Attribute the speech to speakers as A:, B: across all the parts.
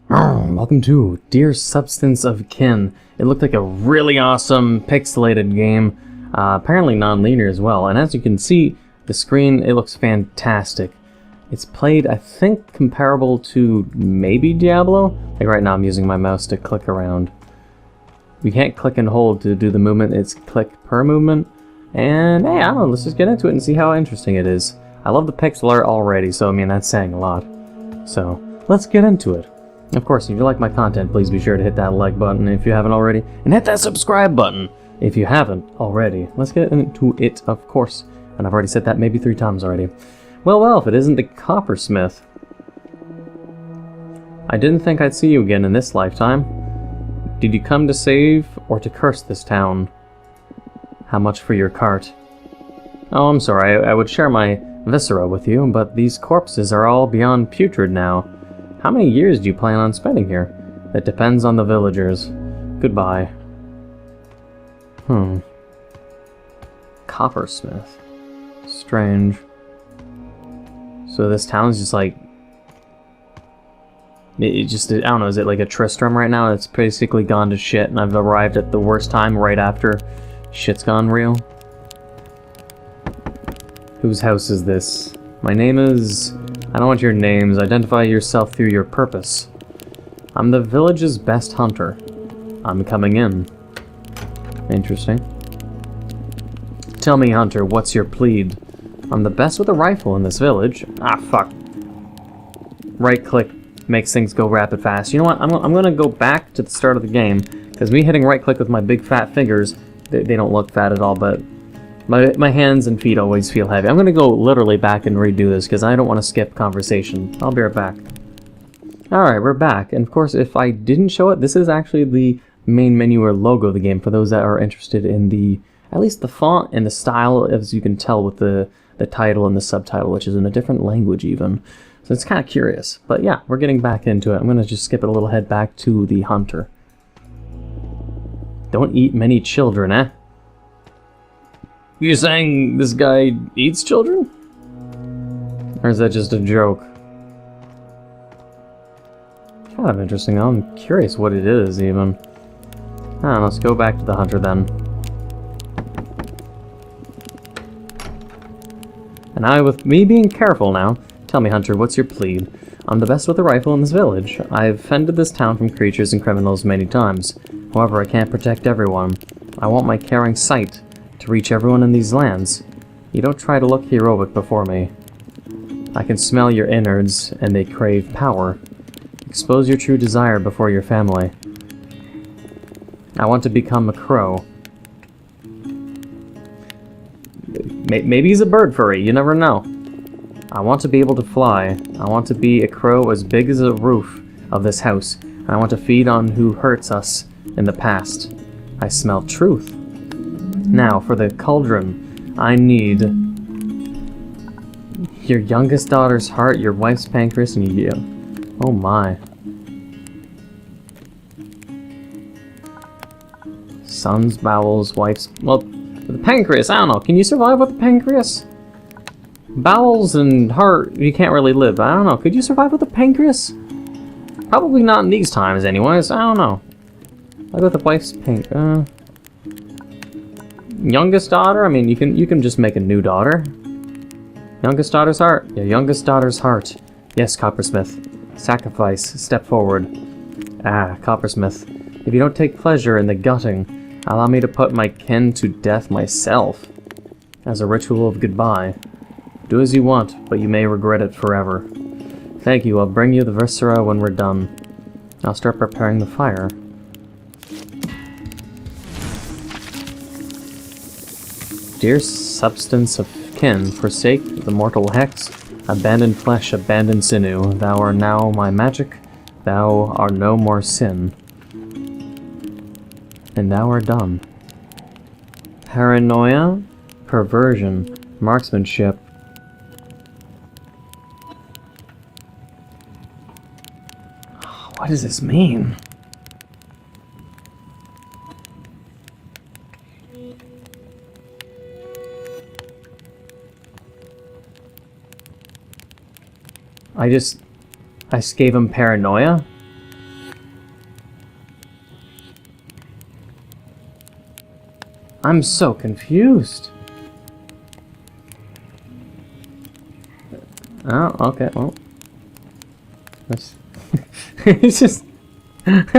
A: Welcome to Dear Substance of Kin. It looked like a really awesome pixelated game, apparently non-linear as well, and as you can see, the screen, it looks fantastic. It's played, I think, comparable to maybe Diablo? Like right now I'm using my mouse to click around. You can't click and hold to do the movement, it's click per movement. And hey, I don't know, let's just get into it and see how interesting it is. I love the pixel art already, so I mean, that's saying a lot. So, let's get into it. Of course, if you like my content, please be sure to hit that like button if you haven't already, and hit that subscribe button if you haven't already. Let's get into it, of course. And I've already said that maybe 3 times already. Well, if it isn't the coppersmith. I didn't think I'd see you again in this lifetime. Did you come to save or to curse this town? How much for your cart? Oh, I'm sorry, I would share my viscera with you, but these corpses are all beyond putrid now. How many years do you plan on spending here? It depends on the villagers. Goodbye. Coppersmith. Strange. So this town's just like... I don't know, is it like a Tristram right now? It's basically gone to shit, and I've arrived at the worst time right after shit's gone real. Whose house is this? My name is... I don't want your names. Identify yourself through your purpose. I'm the village's best hunter. I'm coming in. Interesting. Tell me, hunter, what's your plead? I'm the best with a rifle in this village. Ah, fuck. Right click makes things go rapid fast. You know what? I'm gonna go back to the start of the game, because me hitting right click with my big fat fingers, they don't look fat at all, but my hands and feet always feel heavy. I'm gonna go literally back and redo this, because I don't want to skip conversation. I'll be right back. Alright, we're back, and of course, if I didn't show it, this is actually the main menu or logo of the game, for those that are interested in the, at least the font and the style, as you can tell with the title and the subtitle, which is in a different language even. So it's kind of curious. But yeah, we're getting back into it. I'm going to just skip it a little, head back to the hunter. Don't eat many children, eh? You're saying this guy eats children? Or is that just a joke? Kind of interesting though. I'm curious what it is, even. Let's go back to the hunter then. And now, with me being careful now, tell me, hunter, what's your plead? I'm the best with a rifle in this village. I've fended this town from creatures and criminals many times. However, I can't protect everyone. I want my caring sight to reach everyone in these lands. You don't try to look heroic before me. I can smell your innards, and they crave power. Expose your true desire before your family. I want to become a crow. Maybe he's a bird furry, you never know. I want to be able to fly. I want to be a crow as big as the roof of this house. I want to feed on who hurts us in the past. I smell truth. Now, for the cauldron, I need your youngest daughter's heart, your wife's pancreas, and you. Oh my. Son's bowels, wife's... Well, the pancreas, I don't know. Can you survive with the pancreas? Bowels and heart, you can't really live. I don't know. Could you survive with the pancreas? Probably not in these times, anyways. I don't know. I'll go with the wife's youngest daughter? I mean, you can just make a new daughter. Youngest daughter's heart. Your youngest daughter's heart. Yes, coppersmith. Sacrifice. Step forward. Ah, coppersmith. If you don't take pleasure in the gutting, allow me to put my kin to death myself. As a ritual of goodbye. Do as you want, but you may regret it forever. Thank you, I'll bring you the viscera when we're done. I'll start preparing the fire. Dear substance of kin, forsake the mortal hex, abandon flesh, abandon sinew. Thou art now my magic, thou art no more sin. And thou art done. Paranoia, perversion, marksmanship. What does this mean? I just gave him paranoia? I'm so confused. Oh, okay, well. That's... it's just... it's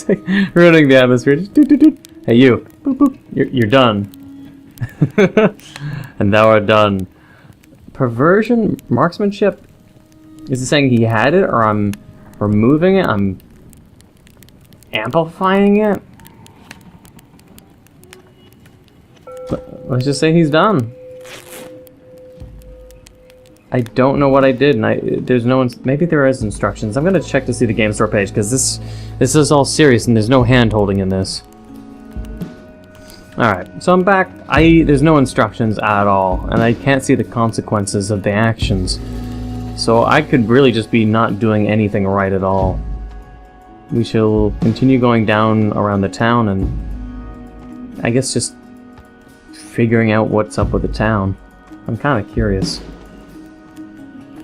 A: like ruining the atmosphere. Hey, you. Boop, boop. You're done. And thou art done. Perversion? Marksmanship? Is it saying he had it, or I'm removing it? I'm amplifying it? Let's just say he's done. I don't know what I did, and there's no... Maybe there is instructions. I'm gonna check to see the game store page, because this is all serious, and there's no hand-holding in this. Alright, so I'm back. There's no instructions at all, and I can't see the consequences of the actions. So I could really just be not doing anything right at all. We shall continue going down around the town, and I guess just figuring out what's up with the town. I'm kind of curious.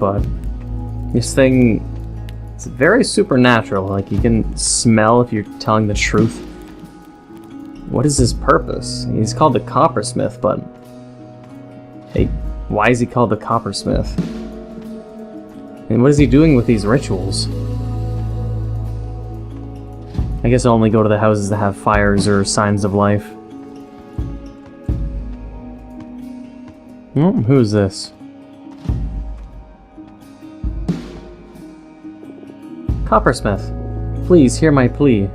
A: But this thing, it's very supernatural. Like, you can smell if you're telling the truth. What is his purpose? He's called the Coppersmith, but hey, why is he called the Coppersmith? And what is he doing with these rituals? I guess I'll only go to the houses that have fires or signs of life. Who is this? Coppersmith, please hear my plea.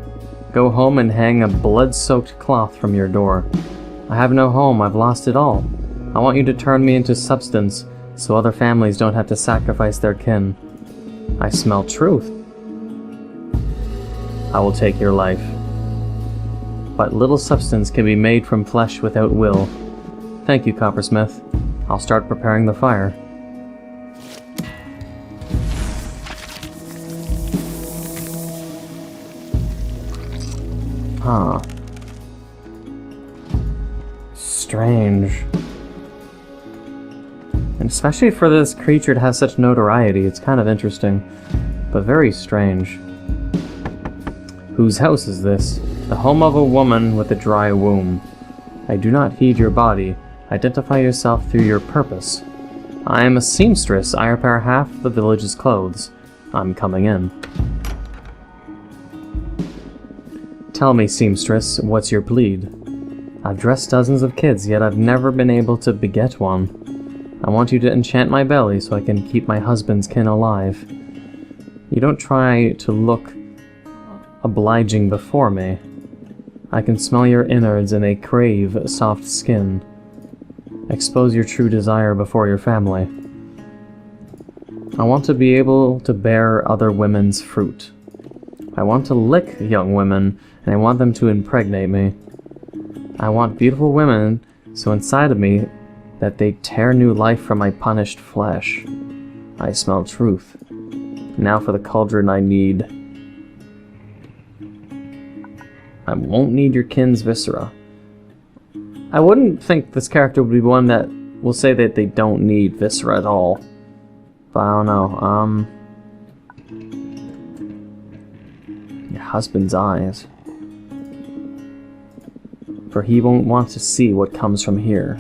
A: Go home and hang a blood-soaked cloth from your door. I have no home, I've lost it all. I want you to turn me into substance, so other families don't have to sacrifice their kin. I smell truth. I will take your life. But little substance can be made from flesh without will. Thank you, Coppersmith. I'll start preparing the fire. Huh. Strange. And especially for this creature to have such notoriety, it's kind of interesting, but very strange. Whose house is this? The home of a woman with a dry womb. I do not heed your body. Identify yourself through your purpose. I am a seamstress. I repair half the village's clothes. I'm coming in. Tell me, seamstress, what's your plead? I've dressed dozens of kids, yet I've never been able to beget one. I want you to enchant my belly so I can keep my husband's kin alive. You don't try to look obliging before me. I can smell your innards and I crave soft skin. Expose your true desire before your family. I want to be able to bear other women's fruit. I want to lick young women, and I want them to impregnate me. I want beautiful women, so inside of me, that they tear new life from my punished flesh. I smell truth. Now for the cauldron I need. I won't need your kin's viscera. I wouldn't think this character would be one that will say that they don't need viscera at all. But I don't know, your husband's eyes. For he won't want to see what comes from here.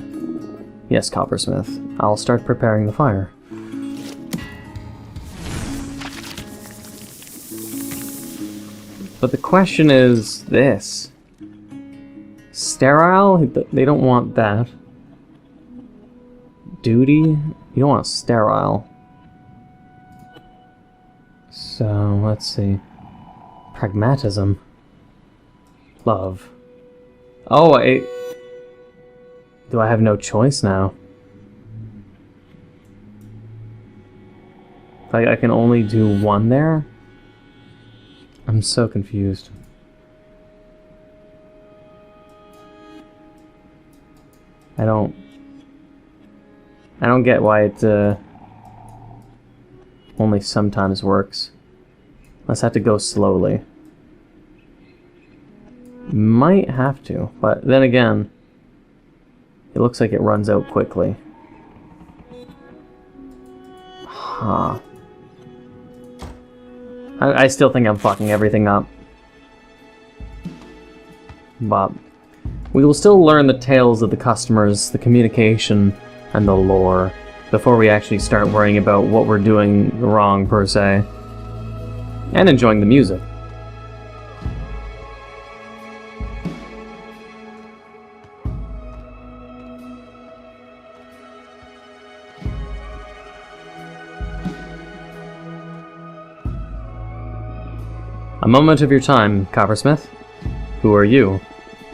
A: Yes, Coppersmith, I'll start preparing the fire. But the question is this. Sterile? They don't want that. Duty? You don't want sterile. So, let's see. Pragmatism. Love. Oh, do I have no choice now? Like, I can only do one there? I'm so confused. I don't get why it only sometimes works. Let's have to go slowly. Might have to, but then again, it looks like it runs out quickly. Huh. I still think I'm fucking everything up. But We will still learn the tales of the customers, the communication, and the lore, before we actually start worrying about what we're doing wrong, per se. And enjoying the music. A moment of your time, Coppersmith. Who are you?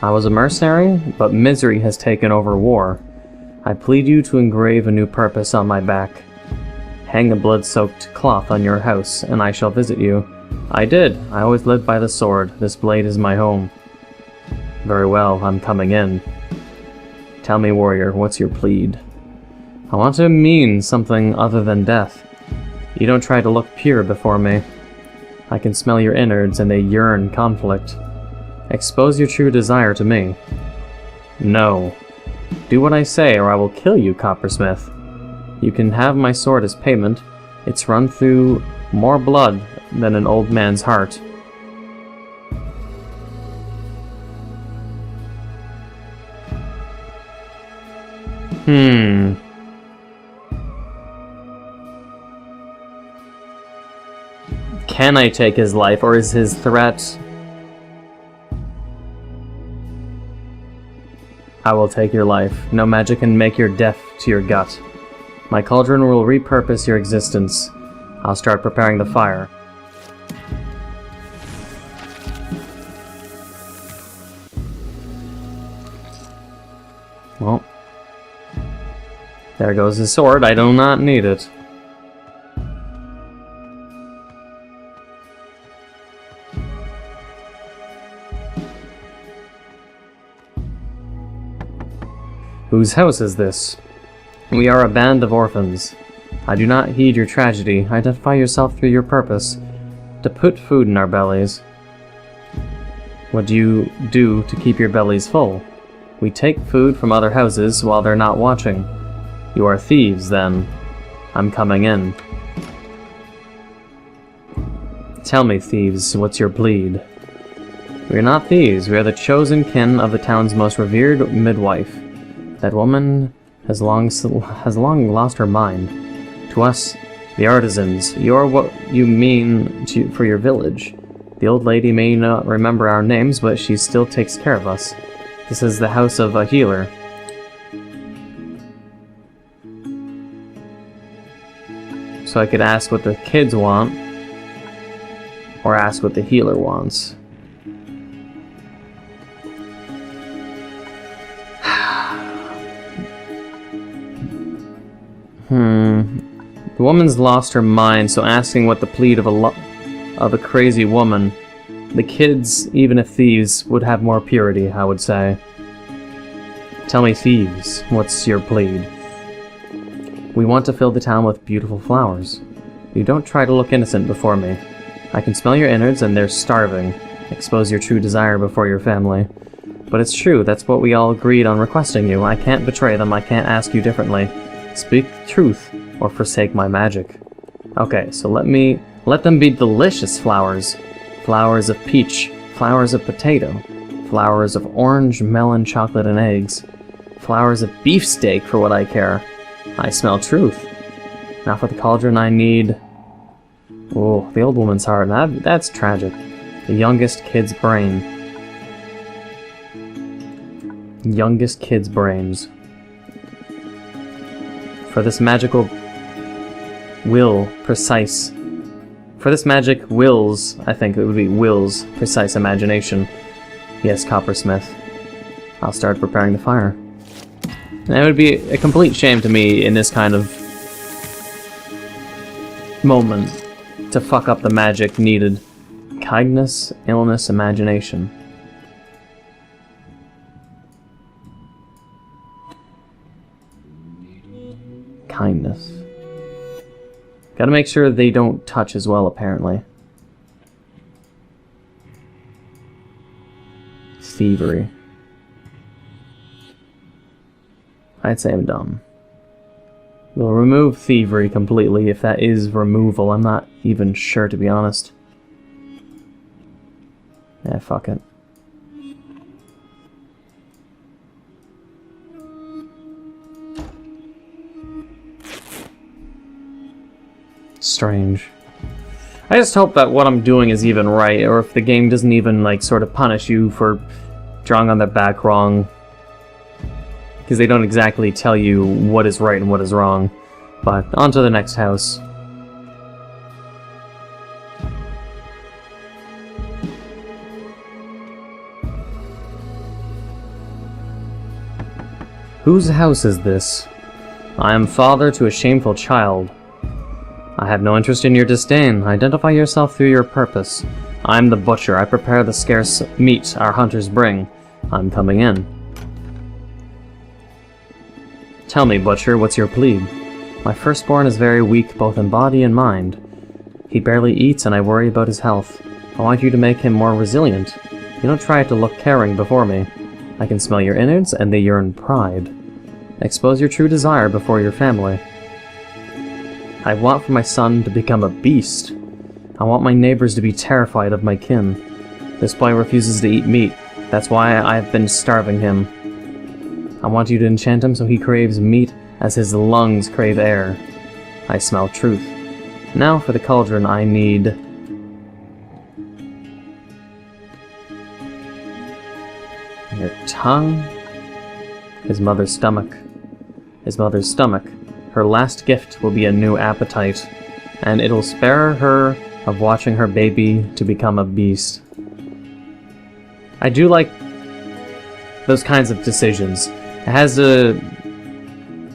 A: I was a mercenary, but misery has taken over war. I plead you to engrave a new purpose on my back. Hang a blood-soaked cloth on your house, and I shall visit you. I did. I always lived by the sword. This blade is my home. Very well, I'm coming in. Tell me, warrior, what's your plead? I want to mean something other than death. You don't try to look pure before me. I can smell your innards, and they yearn conflict. Expose your true desire to me. No. Do what I say, or I will kill you, Coppersmith. You can have my sword as payment. It's run through more blood than an old man's heart. Can I take his life, or is his threat... I will take your life. No magic can make your death to your gut. My cauldron will repurpose your existence. I'll start preparing the fire. Well, there goes his sword. I do not need it. Whose house is this? We are a band of orphans. I do not heed your tragedy. Identify yourself through your purpose. To put food in our bellies. What do you do to keep your bellies full? We take food from other houses while they're not watching. You are thieves, then. I'm coming in. Tell me, thieves, what's your plead? We are not thieves. We are the chosen kin of the town's most revered midwife. That woman has long lost her mind. To us, the artisans, you're what you mean for your village. The old lady may not remember our names, but she still takes care of us. This is the house of a healer. So I could ask what the kids want, or ask what the healer wants. The woman's lost her mind, so asking what the plead of a crazy woman. The kids, even if thieves, would have more purity, I would say. Tell me, thieves, what's your plead? We want to fill the town with beautiful flowers. You don't try to look innocent before me. I can smell your innards, and they're starving. Expose your true desire before your family. But it's true, that's what we all agreed on requesting you. I can't betray them, I can't ask you differently. Speak the truth, or forsake my magic. Okay, so let them be delicious flowers. Flowers of peach, flowers of potato, flowers of orange, melon, chocolate, and eggs. Flowers of beefsteak for what I care. I smell truth. Now for the cauldron I need... Oh, the old woman's heart. That's tragic. The youngest kid's brain. Youngest kid's brains. For this magical will precise. For this magic wills, I think it would be will's precise imagination. Yes, Coppersmith. I'll start preparing the fire. And it would be a complete shame to me in this kind of moment to fuck up the magic needed. Kindness, illness, imagination. Kindness. Gotta make sure they don't touch as well, apparently. Thievery. I'd say I'm dumb. We'll remove thievery completely, if that is removal. I'm not even sure, to be honest. Yeah, fuck it. Strange. I just hope that what I'm doing is even right, or if the game doesn't even, like, sort of punish you for drawing on their back wrong. Because they don't exactly tell you what is right and what is wrong. But, on to the next house. Whose house is this? I am father to a shameful child. I have no interest in your disdain. Identify yourself through your purpose. I am the butcher. I prepare the scarce meat our hunters bring. I'm coming in. Tell me, butcher, what's your plea? My firstborn is very weak both in body and mind. He barely eats and I worry about his health. I want you to make him more resilient. You don't try to look caring before me. I can smell your innards, and they yearn pride. Expose your true desire before your family. I want for my son to become a beast. I want my neighbors to be terrified of my kin. This boy refuses to eat meat. That's why I've been starving him. I want you to enchant him so he craves meat as his lungs crave air. I smell truth. Now for the cauldron I need... Your tongue? His mother's stomach. His mother's stomach. Her last gift will be a new appetite, and it'll spare her of watching her baby to become a beast. I do like those kinds of decisions. It has a... I'm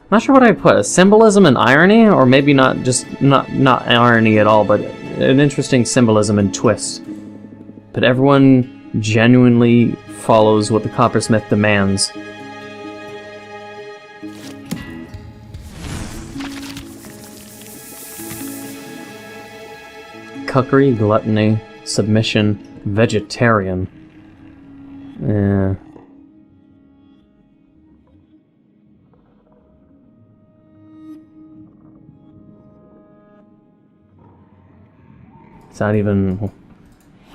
A: not sure what I put. A symbolism and irony? Or maybe not just... Not irony at all, but an interesting symbolism and twist. But everyone genuinely follows what the coppersmith demands. Cookery, gluttony, submission, vegetarian. Yeah. It's not even...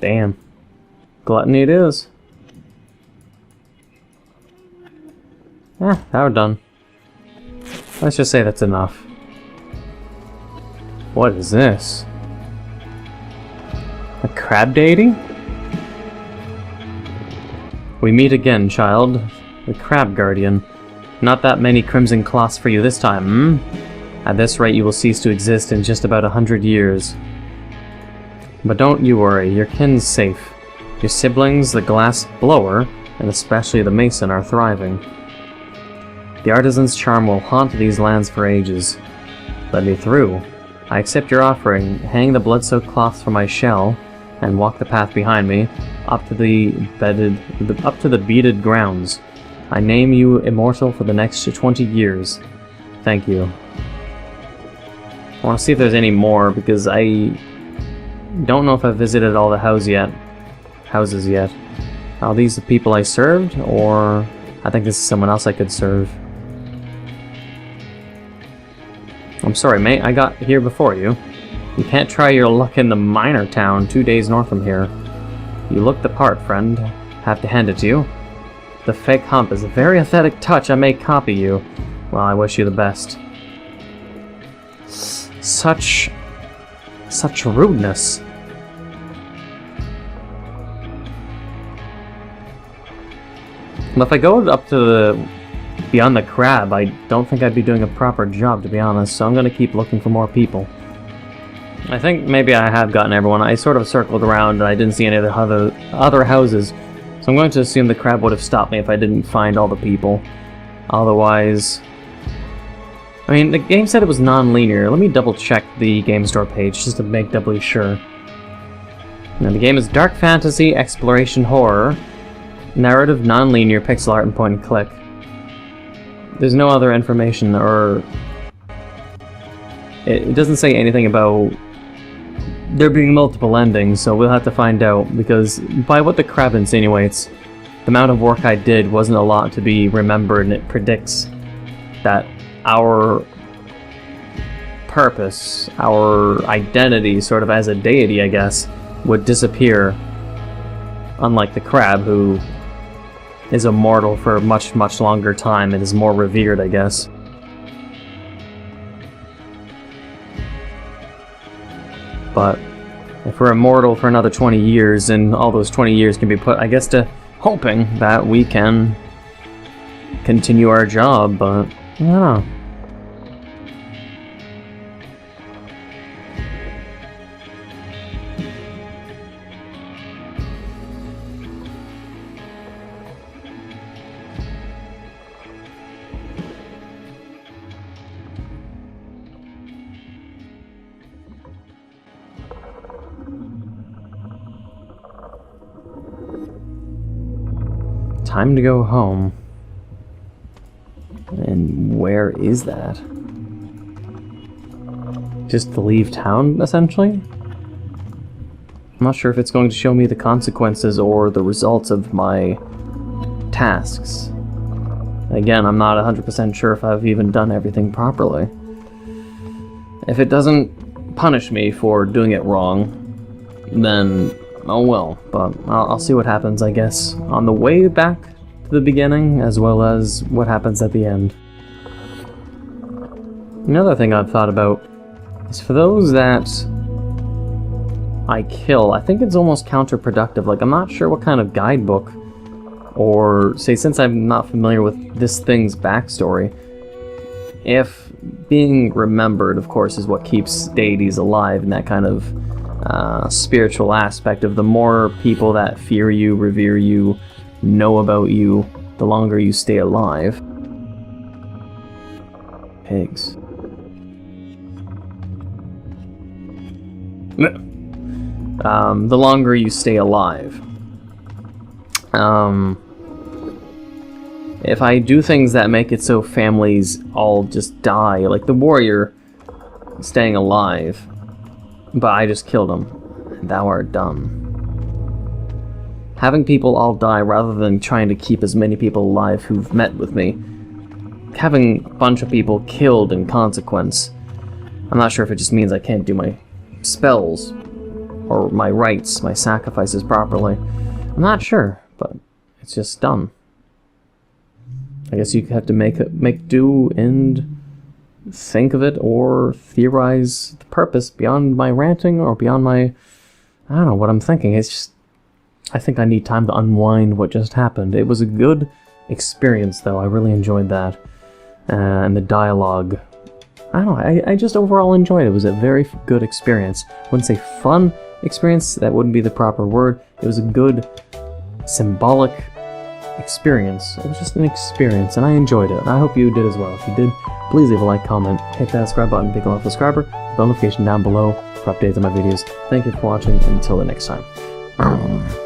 A: Damn. Gluttony it is. Yeah, now we're done. Let's just say that's enough. What is this? A crab deity? We meet again, child. The crab guardian. Not that many crimson cloths for you this time, hmm? At this rate you will cease to exist in just about 100 years. But don't you worry, your kin's safe. Your siblings, the glass blower, and especially the mason, are thriving. The artisan's charm will haunt these lands for ages. Let me through. I accept your offering. Hang the blood-soaked cloths from my shell, and walk the path behind me, up to the beaded grounds. I name you immortal for the next 20 years. Thank you. I want to see if there's any more, because I don't know if I've visited all the houses yet. Are these the people I served, or I think this is someone else I could serve. I'm sorry, mate, I got here before you. You can't try your luck in the minor town 2 days north from here. You look the part, friend. Have to hand it to you. The fake hump is a very aesthetic touch. I may copy you. Well, I wish you the best. Such rudeness. But if I go up to beyond the crab, I don't think I'd be doing a proper job, to be honest, so I'm gonna keep looking for more people. I think maybe I have gotten everyone. I sort of circled around and I didn't see any of the other houses, so I'm going to assume the crab would have stopped me if I didn't find all the people. Otherwise... I mean, the game said it was non-linear. Let me double check the game store page just to make doubly sure. Now, the game is dark fantasy, exploration, horror, narrative, non-linear, pixel art, and point and click. There's no other information, or... It doesn't say anything about there being multiple endings, so we'll have to find out, because by what the crab insinuates, the amount of work I did wasn't a lot to be remembered, and it predicts that our purpose, our identity, sort of as a deity, I guess, would disappear, unlike the crab, who is immortal for a much, much longer time and is more revered, I guess. but if we're immortal for another 20 years, and all those 20 years can be put, I guess, to hoping that we can continue our job, but I don't know. Time to go home. And where is that? Just to leave town, essentially? I'm not sure if it's going to show me the consequences or the results of my tasks. Again, I'm not 100% sure if I've even done everything properly. If it doesn't punish me for doing it wrong, then oh well, but I'll see what happens, I guess, on the way back to the beginning, as well as what happens at the end. Another thing I've thought about is for those that I kill, I think it's almost counterproductive. Like, I'm not sure what kind of guidebook, or say, since I'm not familiar with this thing's backstory, if being remembered, of course, is what keeps deities alive in that kind of spiritual aspect of the more people that fear you, revere you, know about you, the longer you stay alive. Pigs. The longer you stay alive. If I do things that make it so families all just die, like the warrior staying alive, but I just killed him, thou art done. Having people all die rather than trying to keep as many people alive who've met with me. Having a bunch of people killed in consequence. I'm not sure if it just means I can't do my spells or my rites, my sacrifices properly. I'm not sure, but it's just done. I guess you have to make do and think of it or theorize the purpose beyond my ranting or beyond my... I don't know what I'm thinking. It's just... I think I need time to unwind what just happened. It was a good experience, though. I really enjoyed that. And the dialogue... I don't know, I just overall enjoyed it. It was a very good experience. I wouldn't say fun experience, that wouldn't be the proper word. It was a good, symbolic experience. It was just an experience, and I enjoyed it. And I hope you did as well. If you did, please leave a like, comment, hit that subscribe button, become a subscriber, the notification down below for updates on my videos. Thank you for watching. Until the next time.